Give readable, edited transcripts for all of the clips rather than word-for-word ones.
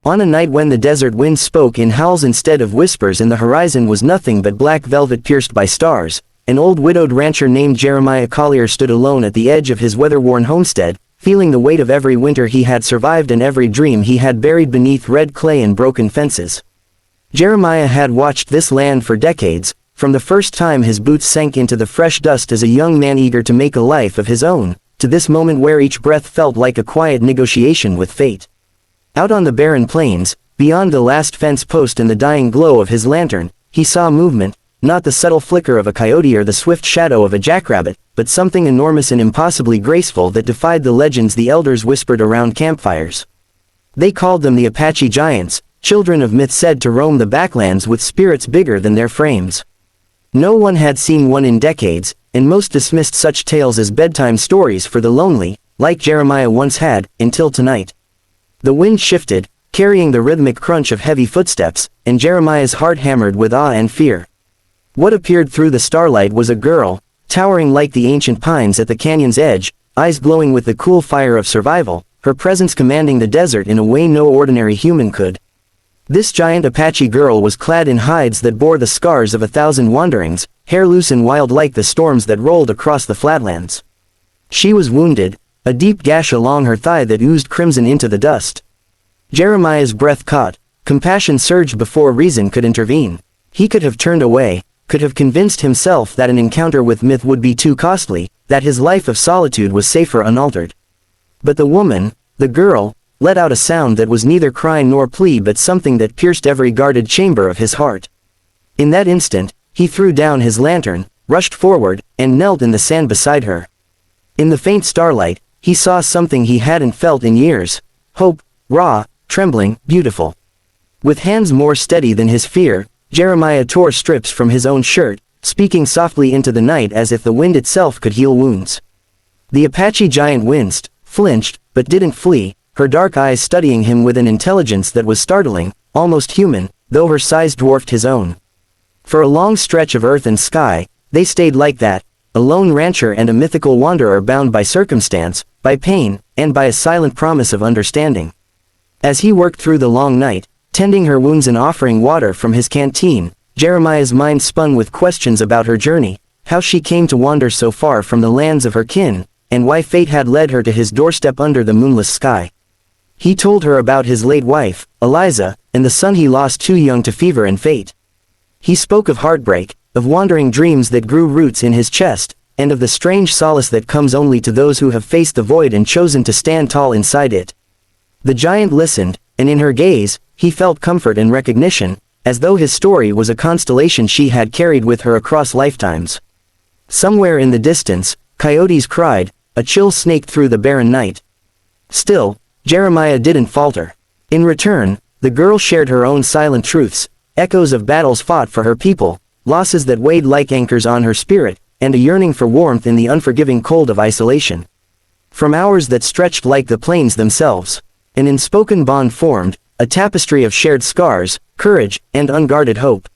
On a night when the desert wind spoke in howls instead of whispers and the horizon was nothing but black velvet pierced by stars, an old widowed rancher named Jeremiah Collier stood alone at the edge of his weather-worn homestead, feeling the weight of every winter he had survived and every dream he had buried beneath red clay and broken fences. Jeremiah had watched this land for decades, from the first time his boots sank into the fresh dust as a young man eager to make a life of his own, to this moment where each breath felt like a quiet negotiation with fate. Out on the barren plains, beyond the last fence post and the dying glow of his lantern, he saw movement, not the subtle flicker of a coyote or the swift shadow of a jackrabbit, but something enormous and impossibly graceful that defied the legends the elders whispered around campfires. They called them the Apache Giants, children of myth said to roam the backlands with spirits bigger than their frames. No one had seen one in decades, and most dismissed such tales as bedtime stories for the lonely, like Jeremiah once had, until tonight. The wind shifted, carrying the rhythmic crunch of heavy footsteps, and Jeremiah's heart hammered with awe and fear. What appeared through the starlight was a girl, towering like the ancient pines at the canyon's edge, eyes glowing with the cool fire of survival, her presence commanding the desert in a way no ordinary human could. This giant Apache girl was clad in hides that bore the scars of 1,000 wanderings, hair loose and wild like the storms that rolled across the flatlands. She was wounded, a deep gash along her thigh that oozed crimson into the dust. Jeremiah's breath caught, compassion surged before reason could intervene. He could have turned away, could have convinced himself that an encounter with myth would be too costly, that his life of solitude was safer unaltered. But the woman, the girl, let out a sound that was neither cry nor plea but something that pierced every guarded chamber of his heart. In that instant, he threw down his lantern, rushed forward, and knelt in the sand beside her. In the faint starlight, he saw something he hadn't felt in years: hope, raw, trembling, beautiful. With hands more steady than his fear, Jeremiah tore strips from his own shirt, speaking softly into the night as if the wind itself could heal wounds. The Apache Giant winced, flinched, but didn't flee, her dark eyes studying him with an intelligence that was startling, almost human, though her size dwarfed his own. For a long stretch of earth and sky, they stayed like that, a lone rancher and a mythical wanderer bound by circumstance, by pain, and by a silent promise of understanding. As he worked through the long night, tending her wounds and offering water from his canteen, Jeremiah's mind spun with questions about her journey, how she came to wander so far from the lands of her kin, and why fate had led her to his doorstep under the moonless sky. He told her about his late wife, Eliza, and the son he lost too young to fever and fate. He spoke of heartbreak, of wandering dreams that grew roots in his chest, and of the strange solace that comes only to those who have faced the void and chosen to stand tall inside it. The giant listened, and in her gaze, he felt comfort and recognition, as though his story was a constellation she had carried with her across lifetimes. Somewhere in the distance, coyotes cried, a chill snaked through the barren night. Still, Jeremiah didn't falter. In return, the girl shared her own silent truths, echoes of battles fought for her people, losses that weighed like anchors on her spirit, and a yearning for warmth in the unforgiving cold of isolation. From hours that stretched like the plains themselves, an unspoken bond formed, a tapestry of shared scars, courage, and unguarded hope.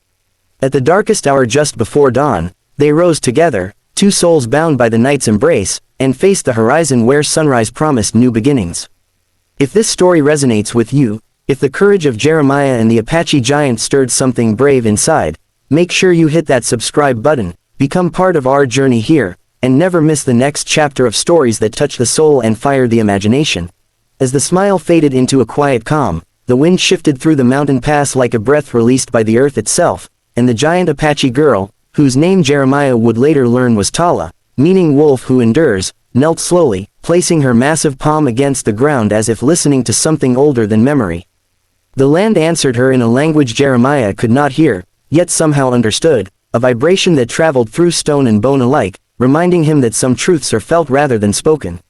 At the darkest hour just before dawn, they rose together, two souls bound by the night's embrace, and faced the horizon where sunrise promised new beginnings. If this story resonates with you, if the courage of Jeremiah and the Apache Giant stirred something brave inside, make sure you hit that subscribe button, become part of our journey here, and never miss the next chapter of stories that touch the soul and fire the imagination. As the smile faded into a quiet calm, the wind shifted through the mountain pass like a breath released by the earth itself, and the giant Apache girl, whose name Jeremiah would later learn was Tala, meaning wolf who endures, knelt slowly, placing her massive palm against the ground as if listening to something older than memory. The land answered her in a language Jeremiah could not hear, yet somehow understood, a vibration that traveled through stone and bone alike, reminding him that some truths are felt rather than spoken.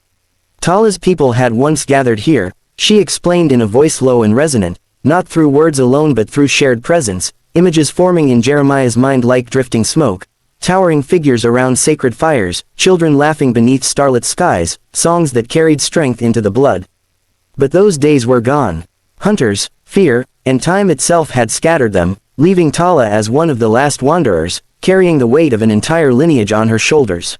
Tala's people had once gathered here, she explained in a voice low and resonant, not through words alone but through shared presence, images forming in Jeremiah's mind like drifting smoke, towering figures around sacred fires, children laughing beneath starlit skies, songs that carried strength into the blood. But those days were gone. Hunters, fear, and time itself had scattered them, leaving Tala as one of the last wanderers, carrying the weight of an entire lineage on her shoulders.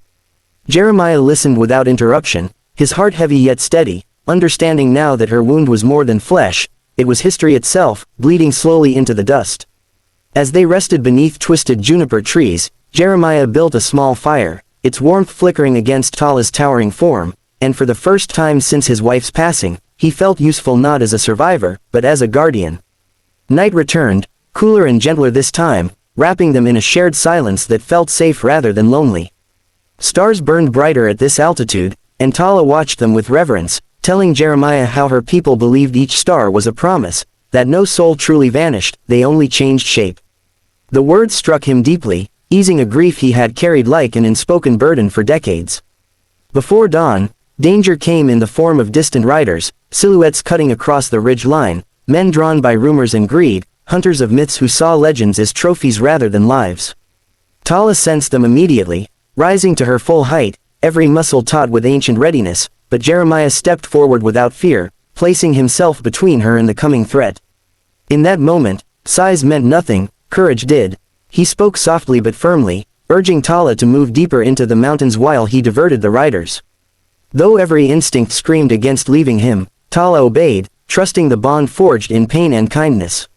Jeremiah listened without interruption, his heart heavy yet steady, understanding now that her wound was more than flesh, it was history itself, bleeding slowly into the dust. As they rested beneath twisted juniper trees, Jeremiah built a small fire, its warmth flickering against Tala's towering form, and for the first time since his wife's passing, he felt useful not as a survivor, but as a guardian. Night returned, cooler and gentler this time, wrapping them in a shared silence that felt safe rather than lonely. Stars burned brighter at this altitude, and Tala watched them with reverence, telling Jeremiah how her people believed each star was a promise, that no soul truly vanished, they only changed shape. The words struck him deeply, easing a grief he had carried like an unspoken burden for decades. Before dawn, danger came in the form of distant riders, silhouettes cutting across the ridge line, men drawn by rumors and greed, hunters of myths who saw legends as trophies rather than lives. Tala sensed them immediately, rising to her full height, every muscle taut with ancient readiness, but Jeremiah stepped forward without fear, placing himself between her and the coming threat. In that moment, size meant nothing, courage did. He spoke softly but firmly, urging Tala to move deeper into the mountains while he diverted the riders. Though every instinct screamed against leaving him, Tala obeyed, trusting the bond forged in pain and kindness.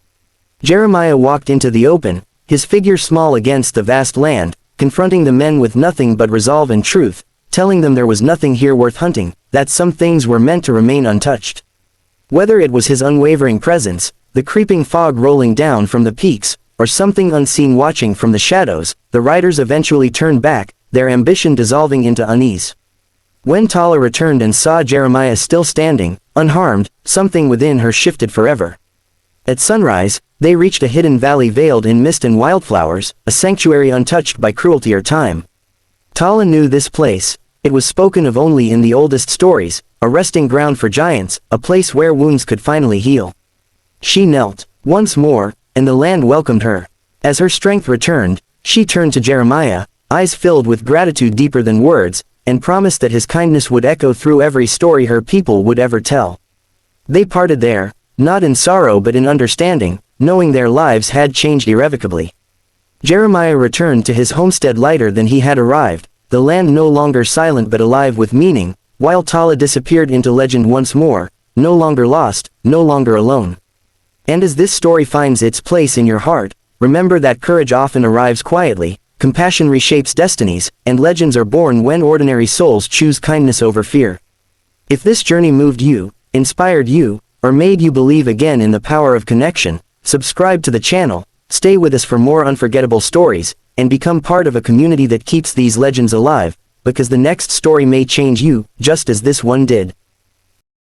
Jeremiah walked into the open, his figure small against the vast land, confronting the men with nothing but resolve and truth, telling them there was nothing here worth hunting, that some things were meant to remain untouched. Whether it was his unwavering presence, the creeping fog rolling down from the peaks, or something unseen watching from the shadows, the riders eventually turned back, their ambition dissolving into unease. When Tala returned and saw Jeremiah still standing, unharmed, something within her shifted forever. At sunrise, they reached a hidden valley veiled in mist and wildflowers, a sanctuary untouched by cruelty or time. Tala knew this place. It was spoken of only in the oldest stories, a resting ground for giants, a place where wounds could finally heal. She knelt, once more, and the land welcomed her. As her strength returned, she turned to Jeremiah, eyes filled with gratitude deeper than words, and promised that his kindness would echo through every story her people would ever tell. They parted there, not in sorrow but in understanding, knowing their lives had changed irrevocably. Jeremiah returned to his homestead lighter than he had arrived, the land no longer silent but alive with meaning, while Tala disappeared into legend once more, no longer lost, no longer alone. And as this story finds its place in your heart, remember that courage often arrives quietly, compassion reshapes destinies, and legends are born when ordinary souls choose kindness over fear. If this journey moved you, inspired you, or made you believe again in the power of connection, subscribe to the channel, stay with us for more unforgettable stories, and become part of a community that keeps these legends alive, because the next story may change you, just as this one did.